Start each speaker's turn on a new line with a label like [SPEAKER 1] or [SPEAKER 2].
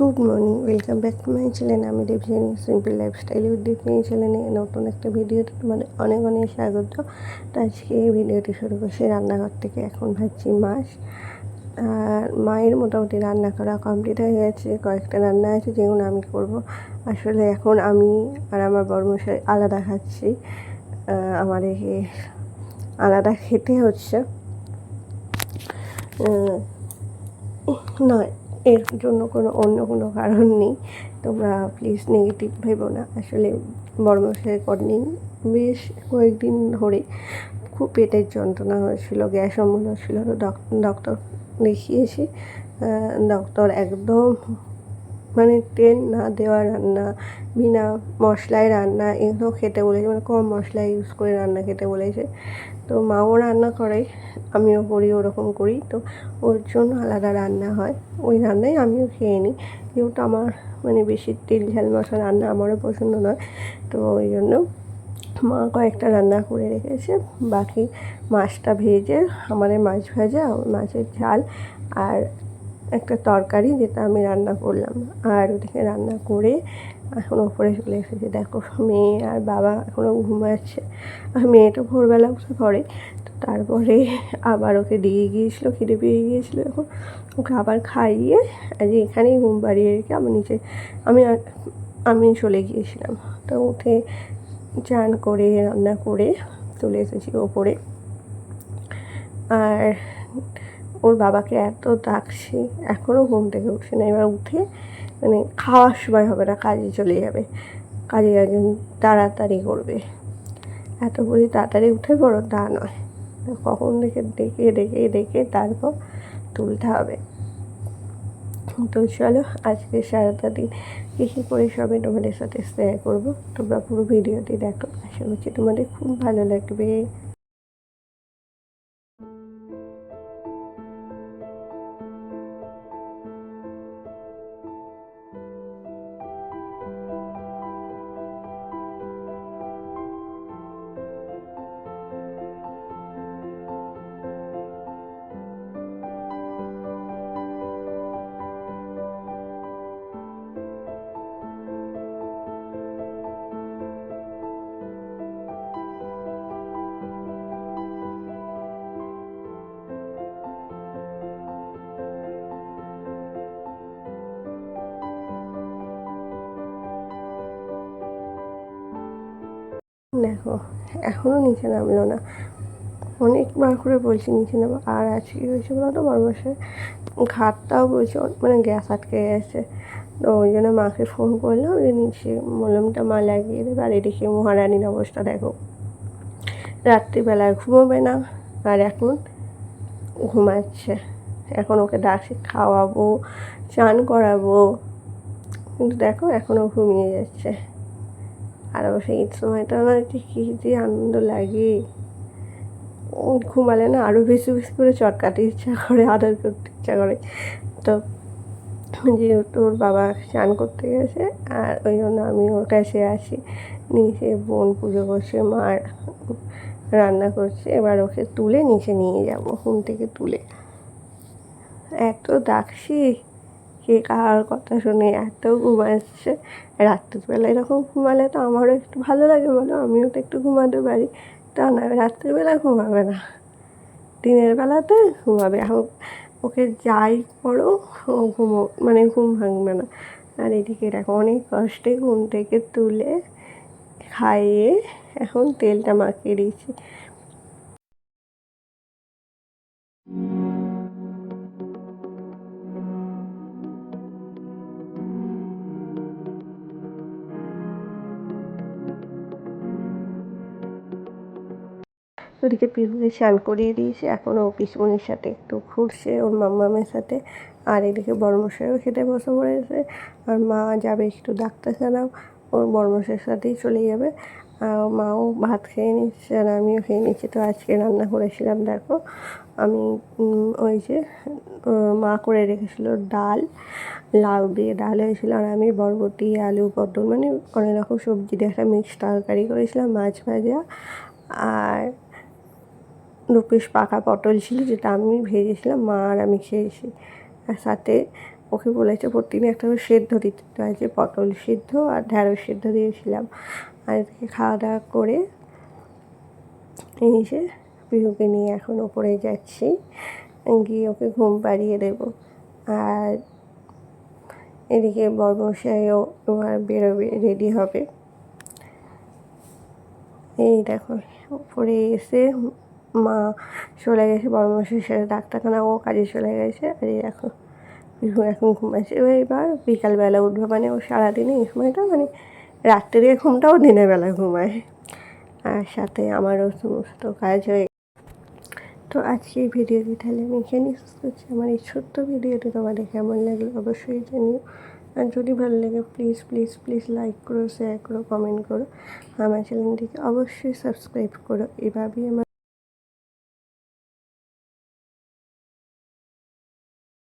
[SPEAKER 1] Good morning, welcome back to my channel. আমি Debjani, simple lifestyle with Debjani চ্যানেলে নতুন একটা ভিডিওতে তোমাদের অনেক অনেক স্বাগত। তো আজকে এই ভিডিওটি শুরু করছি রান্নাঘর থেকে। এখন ভাজছি মাছ, আর মায়ের মোটামুটি রান্না করা কমপ্লিট হয়ে গেছে। কয়েকটা রান্না আছে যেগুলো আমি করব। আসলে এখন আমি আর আমার বড়মশাই আলাদা খাচ্ছি, আমার একে আলাদা খেতে হচ্ছে নয়, এর জন্য অন্য কোনো কারণ নেই। তোমরা প্লিজ নেগেটিভ ভেবো না। আসলে বড়মশাই কদিন বেশ কয়েকদিন ধরে খুব পেটের যন্ত্রণা হয়েছিল, গ্যাস অম্বল হচ্ছিল। তো ডক্টর দেখিয়েছি। ডক্টর একদম তেল না দেওয়া রান্না, বিনা মশলায় রান্না এগুলো খেতে বলেছে, কম মশলা ইউজ করে রান্না খেতে বলেছে। তো মাও রান্না করে, আমিও করি, ওরকম করি। তো ওর জন্য আলাদা রান্না হয়, ওই রান্নাই আমিও খেয়ে নিই। যেহেতু আমার বেশি তেল ঝাল মশলা রান্না আমারও পছন্দ নয়, তো ওই জন্য মা কয়েকটা রান্না করে রেখেছে। বাকি মাছটা ভেজে, আমাদের মাছ ভাজা, মাছের ঝাল আর একটা তরকারি, যেটা আমি রান্না করলাম। আর ওদিকে রান্না করে এখন ওপরে চলে এসেছে। দেখো, মেয়ে আর বাবা এখনও ঘুমাচ্ছে। আর মেয়েটা ভোরবেলা উঠে পড়ে। তো তারপরে আবার ওকে দিয়ে গিয়েছিলো, খিদে পেয়ে গিয়েছিলো। এখন ওকে আবার খাইয়ে আজ এখানেই ঘুম পাড়িয়ে রেখে আমার নিচে আমি চলে গিয়েছিলাম। তো উঠে চান করে রান্না করে চলে এসেছি ওপরে। আর ওর বাবাকে এত ডাকছি, এখনও ঘুম থেকে উঠছে না। এবার উঠে খাওয়ার সময় হবে না, কাজে চলে যাবে, কাজে একজন তাড়াতাড়ি করবে। এত বলি তাড়াতাড়ি উঠে পড়ো, তা নয়, কখন ডেকে ডেকে ডেকে তারপর তুলতে হবে। তো চলো, আজকে সারাটা দিন কী করে সবই তোমাদের সাথে শেয়ার করবো। তোমরা পুরো ভিডিওটি দেখো, আশা করছি তোমাদের খুব ভালো লাগবে। দেখো, এখনও নিচে নামলো না। অনেকবার করে বলছি নিচে নামো। আর আজকে কী হয়েছে বলো তো, বড়মশাই ঘাটটাও বলছে গ্যাস আটকে গেছে। তো ওই জন্য মাকে ফোন করলাম যে নিচে মলমটা মা লাগিয়ে দেবে। আর এদিকে মহারানীর অবস্থা দেখো, রাত্রিবেলায় ঘুমোবে না, আর এখন ঘুমাচ্ছে। এখন ওকে ডাকছি, খাওয়াবো, চান করাবো, কিন্তু দেখো এখনও ঘুমিয়ে যাচ্ছে। আর অবশ্য এই সময়টা আমার কী যে আনন্দ লাগে, ঘুমালে না আরও বেশি বেশি করে চটকাতে ইচ্ছা করে, আদর করতে ইচ্ছা করে। তো যেহেতু ওর বাবা স্নান করতে গেছে, আর ওই জন্য আমি ওর কাছে আসি। নিচে বোন পুজো করছে, মার রান্না করছে। এবার ওকে তুলে নিচে নিয়ে যাব, ঘুম থেকে তুলে। এত ডাকছি, কে কার কথা শুনে এত ঘুমাচ্ছে। রাত্রিবেলা এরকম ঘুমালে তো আমারও একটু ভালো লাগে, বলো, আমিও তো একটু ঘুমাতে পারি। তা না, রাত্রিবেলা ঘুমাবে না, দিনের বেলাতে ঘুমাবে। এখন ওকে যাই করো, ও ঘুম ভাঙবে না। আর এদিকে দেখো, অনেক কষ্টে ঘুম থেকে তুলে খাইয়ে এখন তেলটা মাখিয়ে দিয়েছি। ওদিকে পিসুকে স্নান করিয়ে দিয়েছি, এখন ও পিসমনির সাথে একটু ঘুরছে, ওর মাম্মামের সাথে। আর এদিকে বড়মশাইও খেতে বসে পড়েছে। আর মা যাবে একটু ডাক্তারখানাও, ওর বড়মশাইয়ের সাথেই চলে যাবে। আর মাও ভাত খেয়ে নিচ্ছে, আর আমিও খেয়ে নিচ্ছি। তো আজকে রান্না করেছিলাম, দেখো, আমি ওই যে মা করে রেখেছিল ডাল, লাউ দিয়ে ডাল হয়েছিল। আর আমি বরবটি, আলু, পটল অনেক রকম সবজি দিয়ে একটা মিক্সড তরকারি করেছিলাম, মাছ ভাজা, আর 2 পিস পাকা পটল ছিল, যেটা আমি ভেজেছিলাম, মা আর আমি খেয়েছি। আর সাথে ওকে বলেছে প্রতিদিন একটা করে সেদ্ধ দিতে, তো আজকে পটল সিদ্ধ আর ঢ্যাঁড়স সিদ্ধ দিয়েছিলাম। আর এদিকে খাওয়া দাওয়া করে এই যে পিহুকে নিয়ে এখন ওপরে যাচ্ছি, গিয়ে ওকে ঘুম পাড়িয়ে দেবো। আর এদিকে বড়মশাইও এবার বেরোবে, রেডি হবে। এই দেখো উপরে এসে মা চলে গেছে বড়মশাইয়ের সাথে ডাক্তারখানা, ও কাজে চলে গেছে। আর এই দেখো পিহু এখন ঘুমাচ্ছে। এবার বিকালবেলা উঠবে, মানে ও সারাদিনই এই সময়টা মানে রাত্রে ঘুমটাও দিনের বেলা ঘুমায়। আর সাথে আমারও সমস্ত কাজ হয়ে। তো আজকে এই ভিডিওটি তাহলে আমি এখানেই শেষ করছি। আমার এই ছোট্ট ভিডিওটি তোমাদের কেমন লাগলো অবশ্যই জানিও। আর যদি ভালো লাগে প্লিজ প্লিজ প্লিজ লাইক করো, শেয়ার করো, কমেন্ট করো। আমার চ্যানেলটিকে অবশ্যই সাবস্ক্রাইব করো। এভাবেই আমার